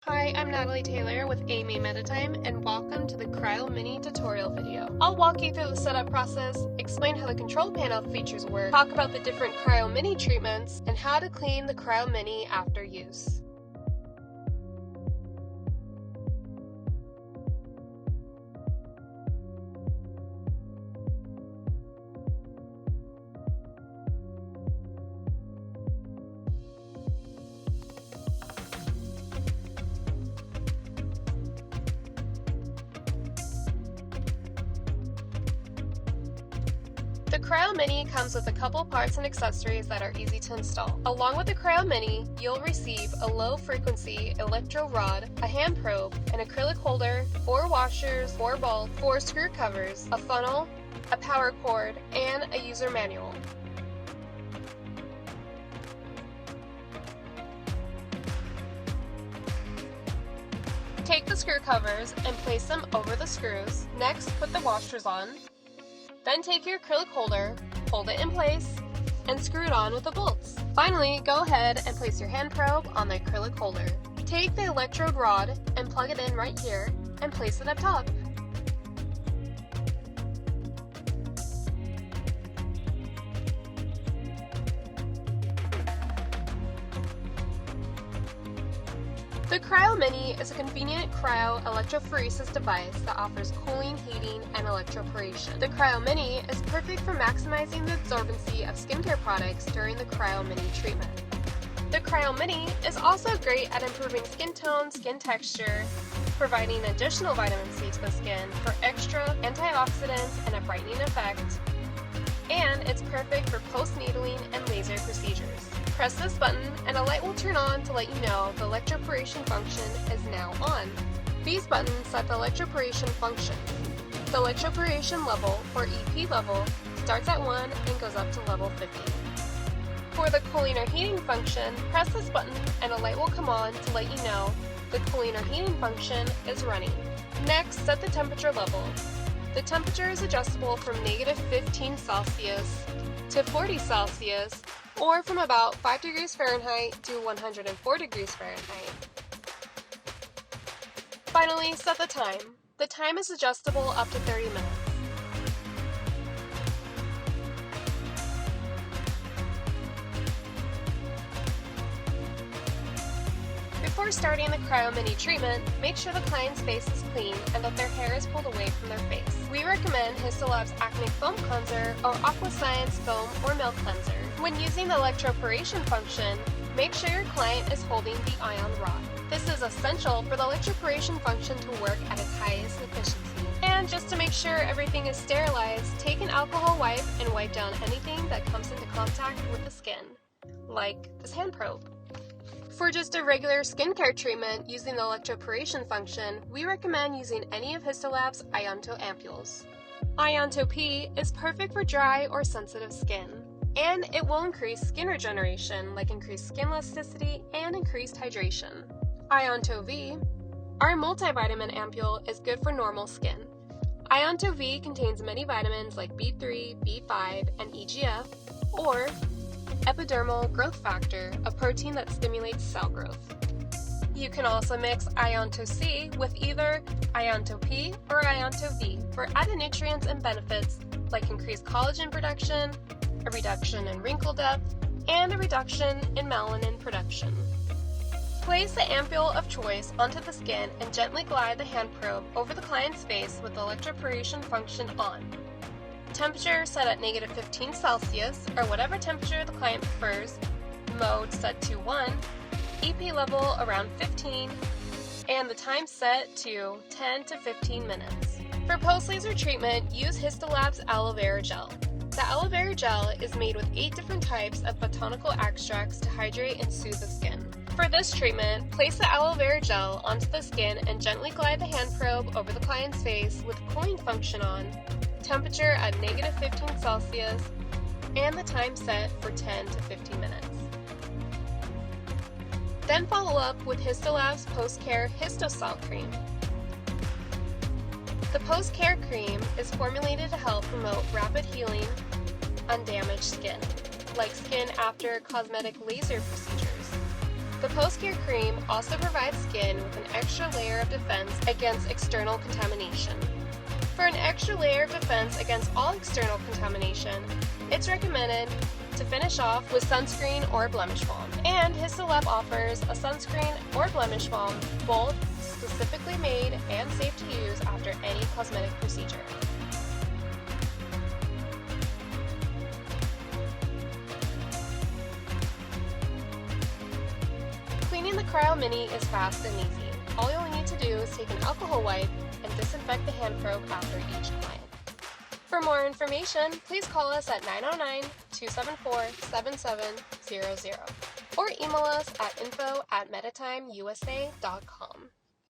Hi, I'm Natalie Taylor with Amy Meditime, and welcome to the Cryo Mini tutorial video. I'll walk you through the setup process, explain how the control panel features work, talk about the different Cryo Mini treatments, and how to clean the Cryo Mini after use. The Cryo Mini comes with a couple parts and accessories that are easy to install. Along with the Cryo Mini, you'll receive a low-frequency electro rod, a hand probe, an acrylic holder, 4 washers, 4 bolts, 4 screw covers, a funnel, a power cord, and a user manual. Take the screw covers and place them over the screws. Next, put the washers on. Then take your acrylic holder, hold it in place, and screw it on with the bolts. Finally, go ahead and place your hand probe on the acrylic holder. Take the electrode rod and plug it in right here and place it up top. The Cryo Mini is a convenient cryo electrophoresis device that offers cooling, heating, and electroporation. The Cryo Mini is perfect for maximizing the absorbency of skincare products during the Cryo Mini treatment. The Cryo Mini is also great at improving skin tone, skin texture, providing additional vitamin C to the skin for extra antioxidants and a brightening effect, and it's perfect for post-needling and laser procedures. Press this button and a light will turn on to let you know the electroporation function is now on. These buttons set the electroporation function. The electroporation level, or EP level, starts at 1 and goes up to level 50. For the cooling or heating function, press this button and a light will come on to let you know the cooling or heating function is running. Next, set the temperature level. The temperature is adjustable from -15 Celsius to 40 Celsius, or from about 5 degrees Fahrenheit to 104 degrees Fahrenheit. Finally, set the time. The time is adjustable up to 30 minutes. Before starting the Cryo Mini treatment, make sure the client's face is clean and that their hair is pulled away from their face. We recommend Histolab's Acne Foam Cleanser or Aquascience Foam or Milk Cleanser. When using the electroporation function, make sure your client is holding the ion rod. This is essential for the electroporation function to work at its highest efficiency. And just to make sure everything is sterilized, take an alcohol wipe and wipe down anything that comes into contact with the skin, like this hand probe. For just a regular skincare treatment using the electroporation function, we recommend using any of Histolab's Ionto ampules. Ionto P is perfect for dry or sensitive skin, and it will increase skin regeneration, like increased skin elasticity and increased hydration. Ionto V, our multivitamin ampule, is good for normal skin. Ionto V contains many vitamins like B3, B5, and EGF, or epidermal growth factor, a protein that stimulates cell growth. You can also mix Ionto C with either Ionto P or Ionto V for added nutrients and benefits like increased collagen production, a reduction in wrinkle depth, and a reduction in melanin production. Place the ampule of choice onto the skin and gently glide the hand probe over the client's face with the electroporation function on. Temperature set at -15 Celsius, or whatever temperature the client prefers, mode set to 1, EP level around 15, and the time set to 10 to 15 minutes. For post-laser treatment, use Histolab's aloe vera gel. The aloe vera gel is made with 8 different types of botanical extracts to hydrate and soothe the skin. For this treatment, place the aloe vera gel onto the skin and gently glide the hand probe over the client's face with cooling function on, temperature at -15 Celsius, and the time set for 10 to 15 minutes. Then follow up with Histolab's Post-Care Histocell Cream. The Post-Care Cream is formulated to help promote rapid healing on damaged skin, like skin after cosmetic laser procedures. The post-care cream also provides skin with an extra layer of defense against external contamination. For an extra layer of defense against all external contamination, it's recommended to finish off with sunscreen or blemish balm. And His Celeb offers a sunscreen or blemish balm, both specifically made and safe to use after any cosmetic procedure. Cleaning the Cryo Mini is fast and easy. All you'll need to do is take an alcohol wipe and disinfect the hand probe after each client. For more information, please call us at 909-274-7700 or email us at info@meditimeusa.com.